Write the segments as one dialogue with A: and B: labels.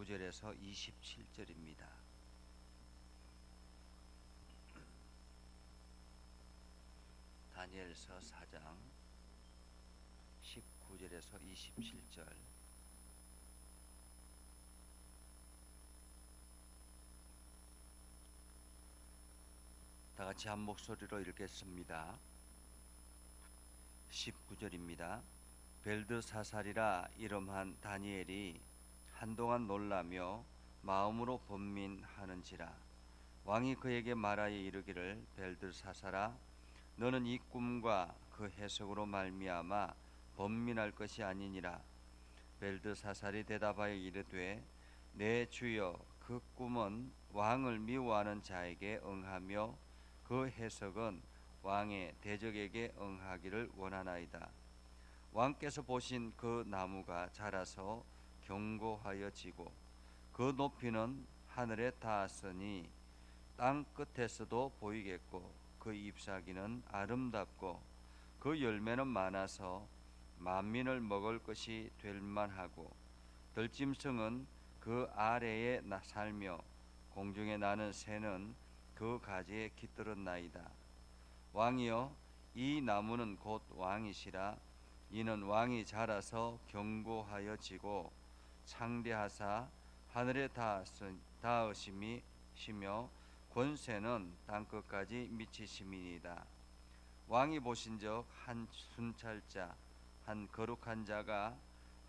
A: 19절에서 27절입니다. 다니엘서 4장 19절에서 27절. 다 같이 한 목소리로 읽겠습니다. 19절입니다. 벨드사살이라 이름한 다니엘이 한동안 놀라며 마음으로 번민하는지라. 왕이 그에게 말하여 이르기를, 벨드사살아, 너는 이 꿈과 그 해석으로 말미암아 번민할 것이 아니니라. 벨드사살이 대답하여 이르되, 내 주여, 그 꿈은 왕을 미워하는 자에게 응하며 그 해석은 왕의 대적에게 응하기를 원하나이다. 왕께서 보신 그 나무가 자라서 견고하여 지고 그 높이는 하늘에 닿았으니 땅 끝에서도 보이겠고 그 잎사귀는 아름답고 그 열매는 많아서 만민을 먹을 것이 될 만하고 들짐승은 그 아래에 살며 공중에 나는 새는 그 가지에 깃들었나이다. 왕이여, 이 나무는 곧 왕이시라. 이는 왕이 자라서 견고하여 지고 창대하사 하늘에 닿으심이시며 권세는 땅끝까지 미치심이니이다. 왕이 보신즉 한 순찰자, 한 거룩한 자가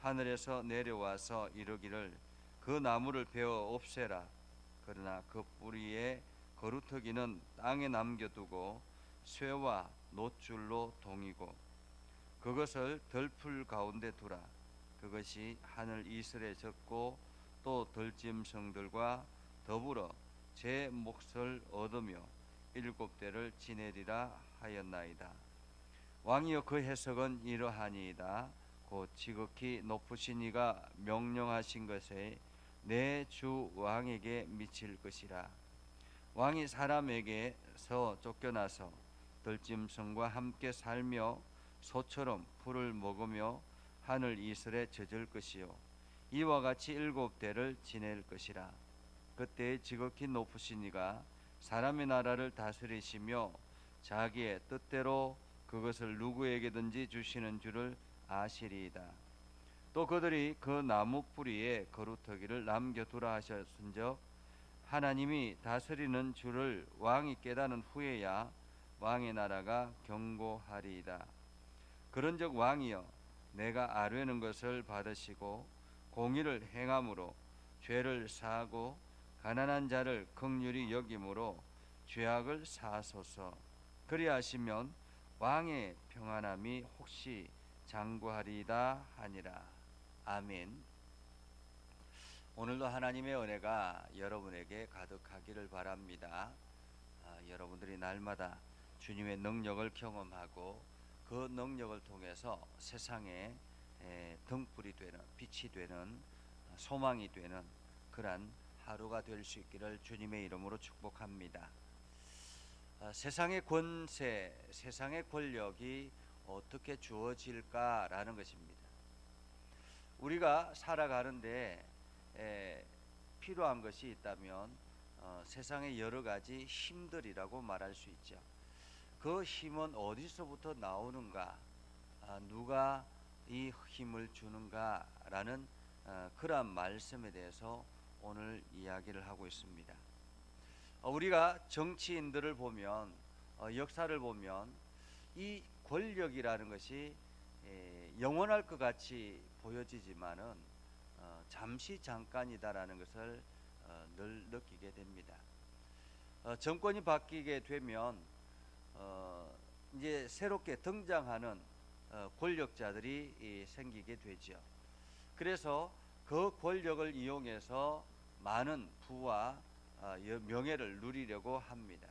A: 하늘에서 내려와서 이르기를, 그 나무를 베어 없애라. 그러나 그 뿌리의 거루터기는 땅에 남겨두고 쇠와 놋줄로 동이고 그것을 덜풀 가운데 두라. 그것이 하늘 이슬에 젖고 또 들짐승들과 더불어 제 몫을 얻으며 7대를 지내리라 하였나이다. 왕이여, 그 해석은 이러하니이다. 곧 지극히 높으신 이가 명령하신 것에 내 주 왕에게 미칠 것이라. 왕이 사람에게서 쫓겨나서 들짐승과 함께 살며 소처럼 풀을 먹으며 하늘 이슬에 젖을 것이요, 이와 같이 7대를 지낼 것이라. 그때 지극히 높으신 이가 사람의 나라를 다스리시며 자기의 뜻대로 그것을 누구에게든지 주시는 줄을 아시리이다. 또 그들이 그 나무 뿌리에 거루터기를 남겨두라 하셨은즉 하나님이 다스리는 줄을 왕이 깨닫는 후에야 왕의 나라가 견고하리이다. 그런즉 왕이여, 내가 아뢰는 것을 받으시고 공의를 행함으로 죄를 사하고 가난한 자를 긍휼히 여김으로 죄악을 사하소서. 그리하시면 왕의 평안함이 혹시 장구하리이다 하니라. 아멘. 오늘도 하나님의 은혜가 여러분에게 가득하기를 바랍니다. 여러분들이 날마다 주님의 능력을 경험하고 그 능력을 통해서 세상에 등불이 되는, 빛이 되는, 소망이 되는 그러한 하루가 될 수 있기를 주님의 이름으로 축복합니다. 세상의 권세, 세상의 권력이 어떻게 주어질까라는 것입니다. 우리가 살아가는데 필요한 것이 있다면 세상의 여러 가지 힘들이라고 말할 수 있죠. 그 힘은 어디서부터 나오는가, 누가 이 힘을 주는가라는 그러한 말씀에 대해서 오늘 이야기를 하고 있습니다. 우리가 정치인들을 보면, 역사를 보면 이 권력이라는 것이 영원할 것 같이 보여지지만은 잠시 잠깐이다라는 것을 늘 느끼게 됩니다. 정권이 바뀌게 되면 이제 새롭게 등장하는 권력자들이 생기게 되죠. 그래서 그 권력을 이용해서 많은 부와 명예를 누리려고 합니다.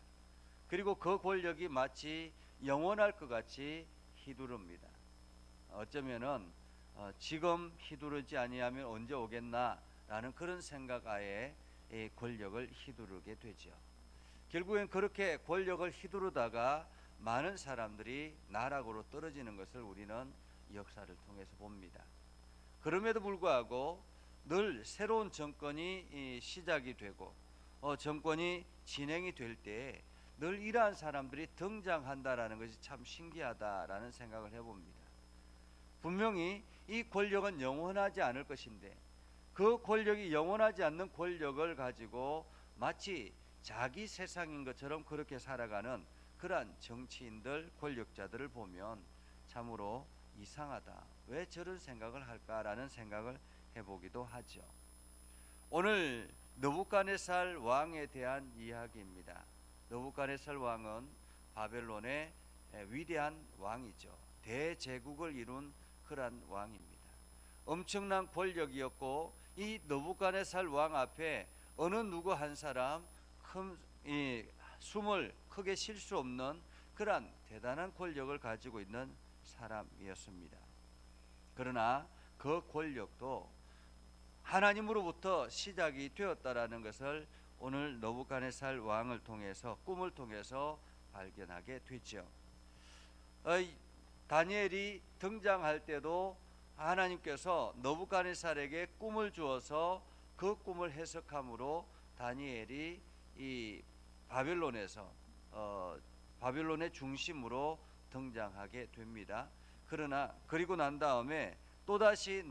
A: 그리고 그 권력이 마치 영원할 것 같이 휘두릅니다. 어쩌면은 지금 휘두르지 아니하면 언제 오겠나라는 그런 생각 하에 권력을 휘두르게 되죠. 결국엔 그렇게 권력을 휘두르다가 많은 사람들이 나락으로 떨어지는 것을 우리는 역사를 통해서 봅니다. 그럼에도 불구하고 늘 새로운 정권이 시작이 되고 정권이 진행이 될 때 늘 이러한 사람들이 등장한다라는 것이 참 신기하다라는 생각을 해봅니다. 분명히 이 권력은 영원하지 않을 것인데 그 권력이 영원하지 않는 권력을 가지고 마치 자기 세상인 것처럼 그렇게 살아가는 그러한 정치인들, 권력자들을 보면 참으로 이상하다. 왜 저런 생각을 할까라는 생각을 해보기도 하죠. 오늘 느부갓네살 왕에 대한 이야기입니다. 느부갓네살 왕은 바벨론의 위대한 왕이죠. 대제국을 이룬 그러한 왕입니다. 엄청난 권력이었고 이 느부갓네살 왕 앞에 어느 누구 한 사람 숨을 크게 쉴 수 없는 그러한 대단한 권력을 가지고 있는 사람이었습니다. 그러나 그 권력도 하나님으로부터 시작이 되었다라는 것을 오늘 느부갓네살 왕을 통해서 꿈을 통해서 발견하게 되죠. 다니엘이 등장할 때도 하나님께서 느부갓네살에게 꿈을 주어서 그 꿈을 해석함으로 다니엘이 이 바벨론에서 바벨론의 중심으로 등장하게 됩니다. 그러나 그리고 난 다음에 또다시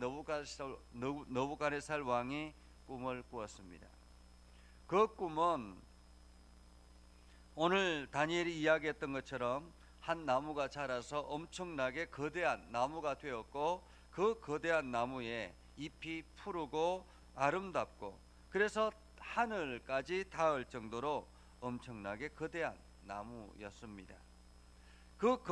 A: 느부갓네살 왕이 꿈을 꾸었습니다. 그 꿈은 오늘 다니엘이 이야기했던 것처럼 한 나무가 자라서 엄청나게 거대한 나무가 되었고 그 거대한 나무에 잎이 푸르고 아름답고 그래서 하늘까지 닿을 정도로 엄청나게 거대한 나무였습니다. 그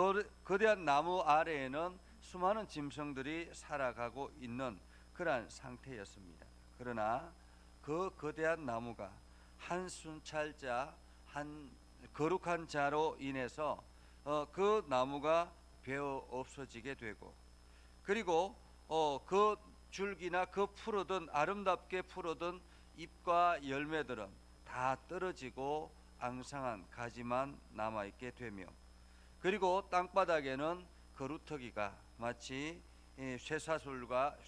A: 거대한 나무 아래에는 수많은 짐승들이 살아가고 있는 그러한 상태였습니다. 그러나 그 거대한 나무가 한 순찰자, 한 거룩한 자로 인해서 그 나무가 베어 없어지게 되고 그리고 그 줄기나 그 푸르던 아름답게 푸르던 잎과 열매들은 다 떨어지고 앙상한 가지만 남아있게 되며 그리고 땅바닥에는 거루터기가 마치 쇠사슬과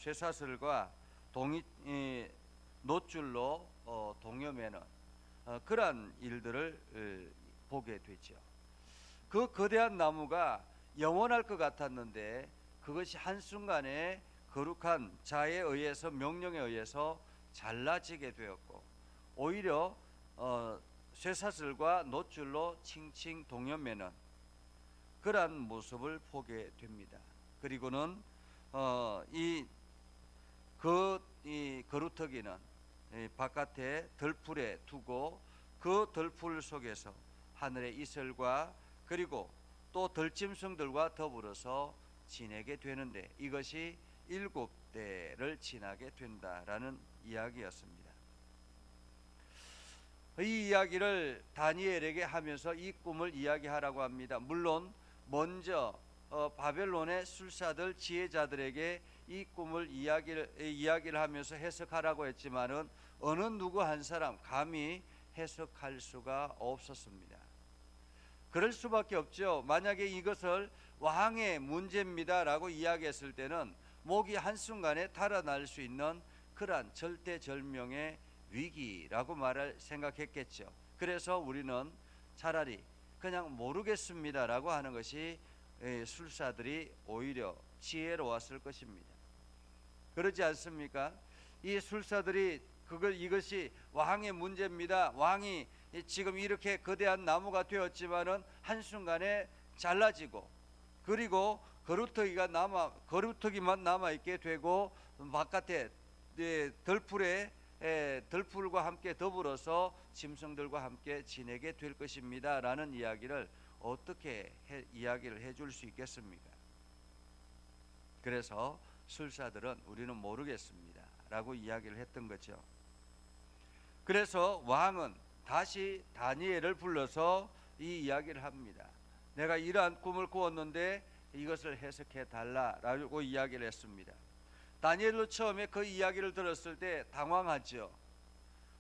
A: 노줄로 동여매는 그러한 일들을 보게 되죠. 그 거대한 나무가 영원할 것 같았는데 그것이 한순간에 거룩한 자에 의해서 명령에 의해서 잘라지게 되었고 오히려 쇠사슬과 노줄로 칭칭 동여매는 그러한 모습을 보게 됩니다. 그리고는 이 거루터기는 바깥에 덜풀에 두고 그 덜풀 속에서 하늘의 이슬과 그리고 또 들짐승들과 더불어서 지내게 되는데 이것이 7대를 지나게 된다라는 이야기였습니다. 이 이야기를 다니엘에게 하면서 이 꿈을 이야기하라고 합니다. 물론 먼저 바벨론의 술사들 지혜자들에게 이 꿈을 이야기를 하면서 해석하라고 했지만은 어느 누구 한 사람 감히 해석할 수가 없었습니다. 그럴 수밖에 없죠. 만약에 이것을 왕의 문제입니다라고 이야기했을 때는 목이 한순간에 달아날 수 있는 그러한 절대절명의 위기라고 생각했겠죠. 그래서 우리는 차라리 그냥 모르겠습니다라고 하는 것이 술사들이 오히려 지혜로웠을 것입니다. 그렇지 않습니까? 이 술사들이 이것이 왕의 문제입니다. 왕이 지금 이렇게 거대한 나무가 되었지만은 한순간에 잘라지고 그리고 거루터기만 남아 있게 되고 바깥에 덜풀과 함께 더불어서 짐승들과 함께 지내게 될 것입니다 라는 이야기를 어떻게 이야기를 해줄 수 있겠습니까? 그래서 술사들은 우리는 모르겠습니다 라고 이야기를 했던 거죠. 그래서 왕은 다시 다니엘을 불러서 이 이야기를 합니다. 내가 이러한 꿈을 꾸었는데 이것을 해석해 달라라고 이야기를 했습니다. 다니엘도 처음에 그 이야기를 들었을 때 당황하죠.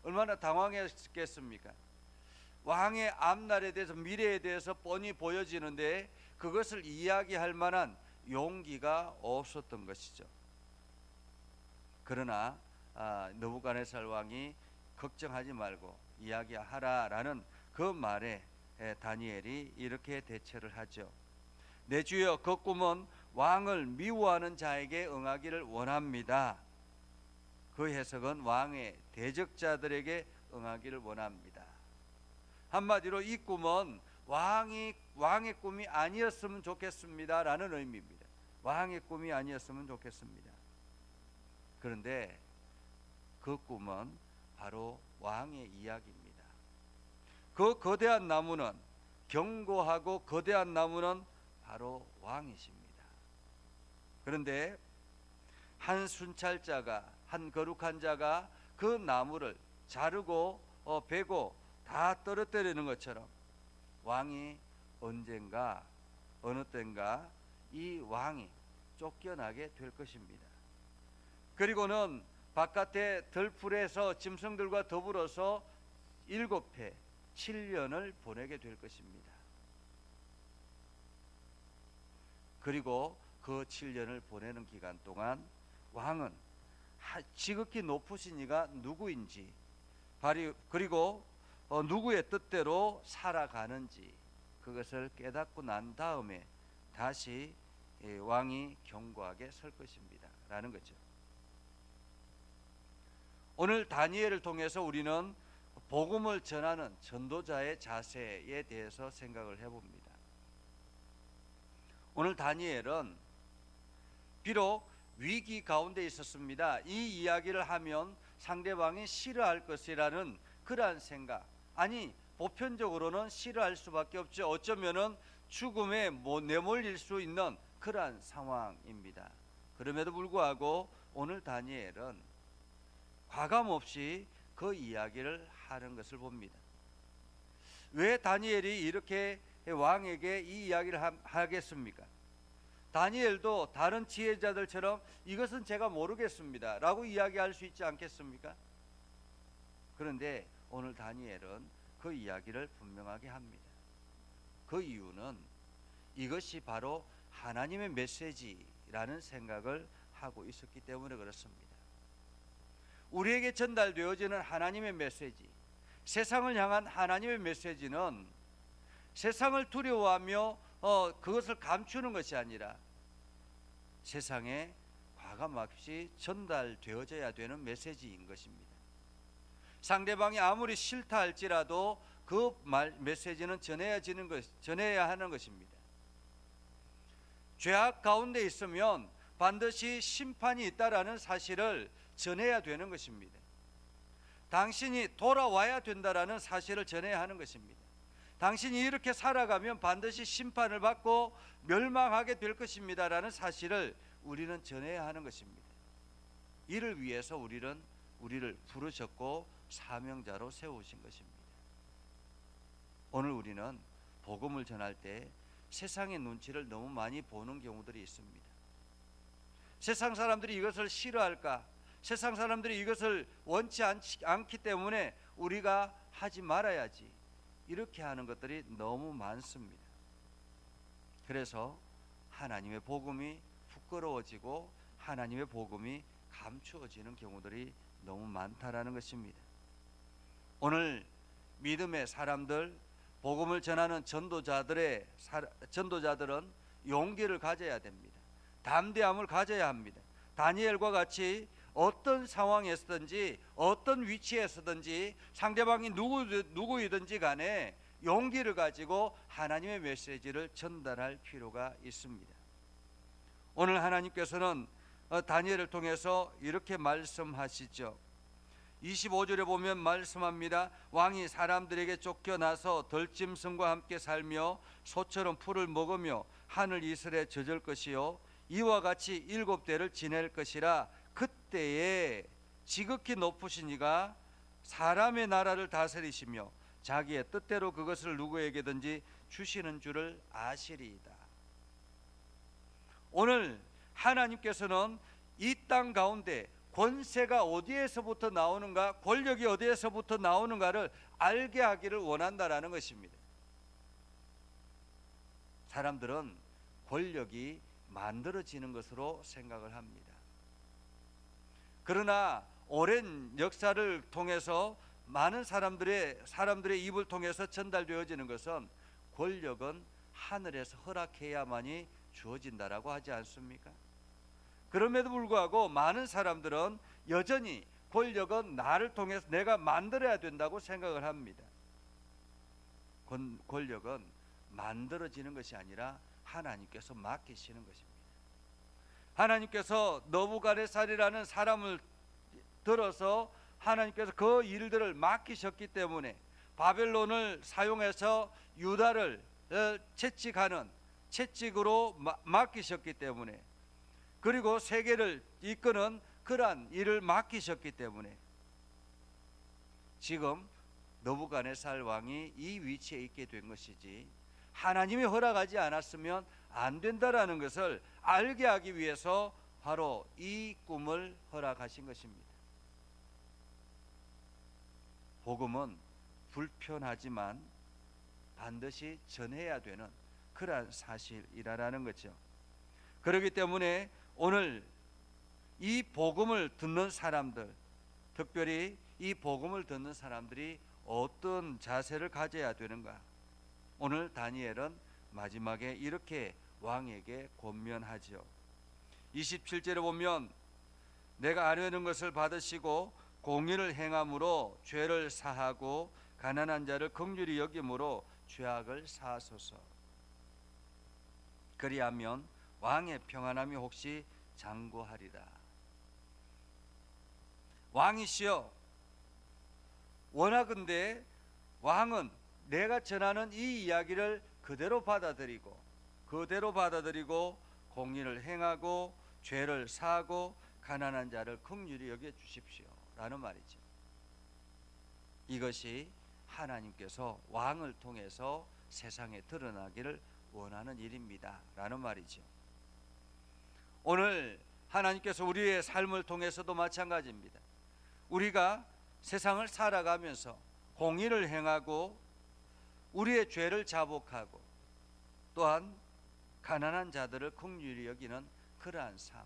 A: 얼마나 당황했겠습니까? 왕의 앞날에 대해서 미래에 대해서 뻔히 보여지는데 그것을 이야기할 만한 용기가 없었던 것이죠. 그러나 느부갓네살 왕이 걱정하지 말고 이야기하라라는 그 말에 다니엘이 이렇게 대처를 하죠. 내 주여, 그 꿈은 왕을 미워하는 자에게 응하기를 원합니다. 그 해석은 왕의 대적자들에게 응하기를 원합니다. 한마디로 이 꿈은 왕의 꿈이 아니었으면 좋겠습니다라는 의미입니다. 왕의 꿈이 아니었으면 좋겠습니다. 그런데 그 꿈은 바로 왕의 이야기입니다. 그 거대한 나무는, 견고하고 거대한 나무는 바로 왕이십니다. 그런데 한 순찰자가, 한 거룩한 자가 그 나무를 자르고 베고 다 떨어뜨리는 것처럼 왕이 언젠가 어느 때인가 이 왕이 쫓겨나게 될 것입니다. 그리고는 바깥에 들풀에서 짐승들과 더불어서 7해 7년을 보내게 될 것입니다. 그리고 그 7년을 보내는 기간 동안 왕은 지극히 높으신 이가 누구인지, 그리고 누구의 뜻대로 살아가는지 그것을 깨닫고 난 다음에 다시 왕이 견고하게 설 것입니다 라는 거죠. 오늘 다니엘을 통해서 우리는 복음을 전하는 전도자의 자세에 대해서 생각을 해봅니다. 오늘 다니엘은 비록 위기 가운데 있었습니다. 이 이야기를 하면 상대방이 싫어할 것이라는 그러한 생각, 아니 보편적으로는 싫어할 수밖에 없죠. 어쩌면은 죽음에 내몰릴 수 있는 그러한 상황입니다. 그럼에도 불구하고 오늘 다니엘은 과감없이 그 이야기를 하는 것을 봅니다. 왜 다니엘이 이렇게 왕에게 이 이야기를 하겠습니까? 다니엘도 다른 지혜자들처럼 이것은 제가 모르겠습니다 라고 이야기할 수 있지 않겠습니까? 그런데 오늘 다니엘은 그 이야기를 분명하게 합니다. 그 이유는 이것이 바로 하나님의 메시지라는 생각을 하고 있었기 때문에 그렇습니다. 우리에게 전달되어지는 하나님의 메시지, 세상을 향한 하나님의 메시지는 세상을 두려워하며 그것을 감추는 것이 아니라 세상에 과감없이 전달되어져야 되는 메시지인 것입니다. 상대방이 아무리 싫다 할지라도 그 메시지는 전해야 하는 것입니다. 죄악 가운데 있으면 반드시 심판이 있다라는 사실을 전해야 되는 것입니다. 당신이 돌아와야 된다라는 사실을 전해야 하는 것입니다. 당신이 이렇게 살아가면 반드시 심판을 받고 멸망하게 될 것입니다라는 사실을 우리는 전해야 하는 것입니다. 이를 위해서 우리를 부르셨고 사명자로 세우신 것입니다. 오늘 우리는 복음을 전할 때 세상의 눈치를 너무 많이 보는 경우들이 있습니다. 세상 사람들이 이것을 싫어할까? 세상 사람들이 이것을 원치 않기 때문에 우리가 하지 말아야지, 이렇게 하는 것들이 너무 많습니다. 그래서 하나님의 복음이 부끄러워지고 하나님의 복음이 감추어지는 경우들이 너무 많다라는 것입니다. 오늘 믿음의 사람들, 복음을 전하는 전도자들은 용기를 가져야 됩니다. 담대함을 가져야 합니다. 다니엘과 같이 어떤 상황에서든지 어떤 위치에서든지 상대방이 누구이든지 간에 용기를 가지고 하나님의 메시지를 전달할 필요가 있습니다. 오늘 하나님께서는 다니엘을 통해서 이렇게 말씀하시죠. 25절에 보면 말씀합니다. 왕이 사람들에게 쫓겨나서 들짐승과 함께 살며 소처럼 풀을 먹으며 하늘 이슬에 젖을 것이요 이와 같이 7대를 지낼 것이라. 그때에 지극히 높으신 이가 사람의 나라를 다스리시며 자기의 뜻대로 그것을 누구에게든지 주시는 줄을 아시리이다. 오늘 하나님께서는 이 땅 가운데 권세가 어디에서부터 나오는가, 권력이 어디에서부터 나오는가를 알게 하기를 원한다라는 것입니다. 사람들은 권력이 만들어지는 것으로 생각을 합니다. 그러나 오랜 역사를 통해서 많은 사람들의 입을 통해서 전달되어지는 것은 권력은 하늘에서 허락해야만이 주어진다라고 하지 않습니까? 그럼에도 불구하고 많은 사람들은 여전히 권력은 나를 통해서 내가 만들어야 된다고 생각을 합니다. 권력은 만들어지는 것이 아니라 하나님께서 맡기시는 것입니다. 하나님께서 너부갓네살이라는 사람을 들어서 하나님께서 그 일들을 맡기셨기 때문에 바벨론을 사용해서 유다를 채찍하는 채찍으로 맡기셨기 때문에, 그리고 세계를 이끄는 그러한 일을 맡기셨기 때문에 지금 너부갓네살 왕이 이 위치에 있게 된 것이지, 하나님이 허락하지 않았으면 안 된다라는 것을 알게 하기 위해서 바로 이 꿈을 허락하신 것입니다. 복음은 불편하지만 반드시 전해야 되는 그러한 사실이라는 거죠. 그렇기 때문에 오늘 이 복음을 듣는 사람들, 특별히 이 복음을 듣는 사람들이 어떤 자세를 가져야 되는가? 오늘 다니엘은 마지막에 이렇게 왕에게 권면하죠. 27절에 보면 내가 아뢰는 것을 받으시고 공의를 행함으로 죄를 사하고 가난한 자를 긍휼히 여김으로 죄악을 사하소서. 그리하면 왕의 평안함이 혹시 장구하리라. 왕이시여, 원하건대 왕은 내가 전하는 이 이야기를 그대로 받아들이고 공의를 행하고 죄를 사하고 가난한 자를 긍휼히 여겨 주십시오 라는 말이죠. 이것이 하나님께서 왕을 통해서 세상에 드러나기를 원하는 일입니다 라는 말이죠. 오늘 하나님께서 우리의 삶을 통해서도 마찬가지입니다. 우리가 세상을 살아가면서 공의를 행하고 우리의 죄를 자복하고 또한 가난한 자들을 긍휼히 여기는 그러한 삶,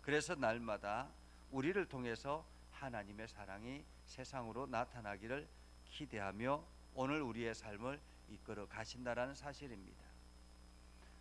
A: 그래서 날마다 우리를 통해서 하나님의 사랑이 세상으로 나타나기를 기대하며 오늘 우리의 삶을 이끌어 가신다라는 사실입니다.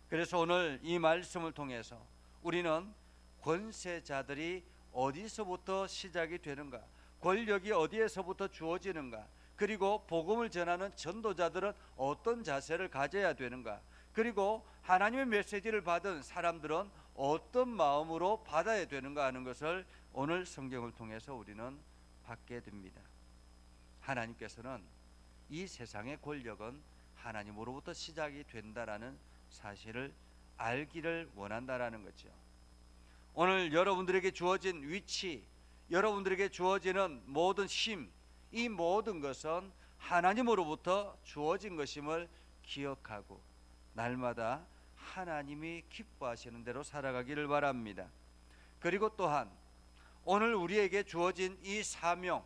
A: 그래서 오늘 이 말씀을 통해서 우리는 권세자들이 어디서부터 시작이 되는가, 권력이 어디에서부터 주어지는가, 그리고 복음을 전하는 전도자들은 어떤 자세를 가져야 되는가, 그리고 하나님의 메시지를 받은 사람들은 어떤 마음으로 받아야 되는가 하는 것을 오늘 성경을 통해서 우리는 받게 됩니다. 하나님께서는 이 세상의 권력은 하나님으로부터 시작이 된다라는 사실을 알기를 원한다라는 거죠. 오늘 여러분들에게 주어진 위치, 여러분들에게 주어지는 모든 힘, 이 모든 것은 하나님으로부터 주어진 것임을 기억하고 날마다 하나님이 기뻐하시는 대로 살아가기를 바랍니다. 그리고 또한 오늘 우리에게 주어진 이 사명은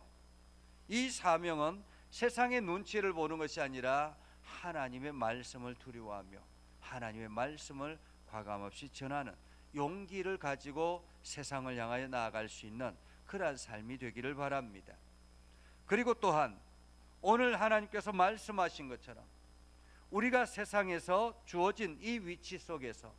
A: 세상의 눈치를 보는 것이 아니라 하나님의 말씀을 두려워하며 하나님의 말씀을 과감없이 전하는 용기를 가지고 세상을 향하여 나아갈 수 있는 그러한 삶이 되기를 바랍니다. 그리고 또한 오늘 하나님께서 말씀하신 것처럼 우리가 세상에서 주어진 이 위치 속에서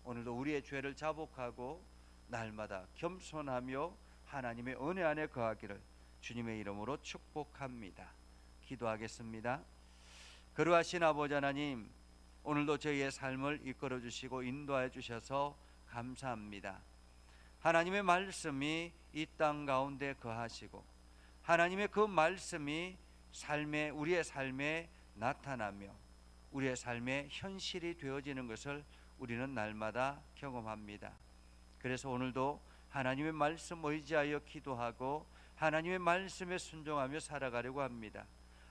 A: 오늘도 우리의 죄를 자복하고 날마다 겸손하며 하나님의 은혜 안에 거하기를 주님의 이름으로 축복합니다. 기도하겠습니다. 거룩하신 아버지 하나님, 오늘도 저희의 삶을 이끌어 주시고 인도하여 주셔서 감사합니다. 하나님의 말씀이 이 땅 가운데 거하시고 하나님의 그 말씀이 우리의 삶에 나타나며 우리의 삶의 현실이 되어지는 것을 우리는 날마다 경험합니다. 그래서 오늘도 하나님의 말씀 의지하여 기도하고 하나님의 말씀에 순종하며 살아가려고 합니다.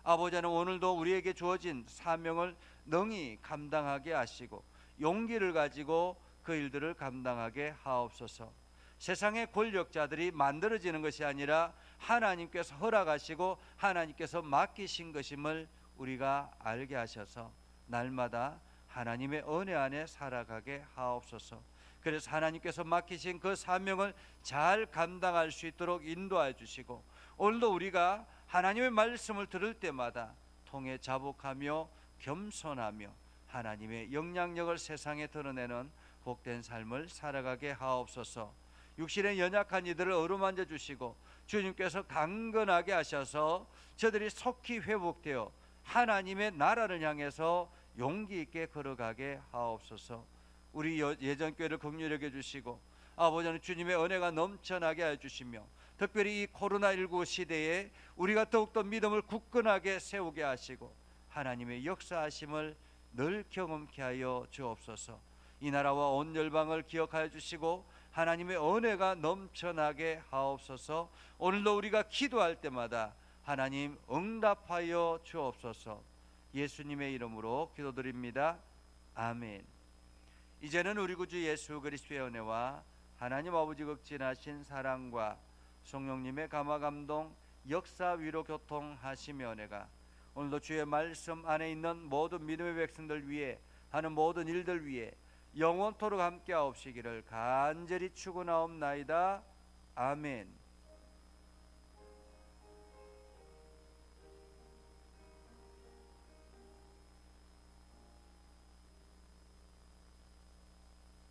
A: 아버지 하나님, 오늘도 우리에게 주어진 사명을 능히 감당하게 하시고 용기를 가지고 그 일들을 감당하게 하옵소서. 세상의 권력자들이 만들어지는 것이 아니라 하나님께서 허락하시고 하나님께서 맡기신 것임을 우리가 알게 하셔서 날마다 하나님의 은혜 안에 살아가게 하옵소서. 그래서 하나님께서 맡기신 그 사명을 잘 감당할 수 있도록 인도하여 주시고, 오늘도 우리가 하나님의 말씀을 들을 때마다 통해 자복하며 겸손하며 하나님의 영향력을 세상에 드러내는 복된 삶을 살아가게 하옵소서. 육신의 연약한 이들을 어루만져 주시고 주님께서 강건하게 하셔서 저들이 속히 회복되어 하나님의 나라를 향해서 용기 있게 걸어가게 하옵소서. 우리 예전교회를 긍휼히 여겨 주시고 아버지는 주님의 은혜가 넘쳐나게 하여 주시며, 특별히 이 코로나19 시대에 우리가 더욱더 믿음을 굳건하게 세우게 하시고 하나님의 역사하심을 늘 경험케 하여 주옵소서. 이 나라와 온 열방을 기억하여 주시고 하나님의 은혜가 넘쳐나게 하옵소서. 오늘도 우리가 기도할 때마다 하나님 응답하여 주옵소서. 예수님의 이름으로 기도드립니다. 아멘. 이제는 우리 구주 예수 그리스도의 은혜와 하나님 아버지 극진하신 사랑과 성령님의 감화 감동 역사 위로 교통하시며 은혜가 오늘도 주의 말씀 안에 있는 모든 믿음의 백성들 위해 하는 모든 일들 위해 영원토록 함께 하옵시기를 간절히 축원하옵나이다. 아멘.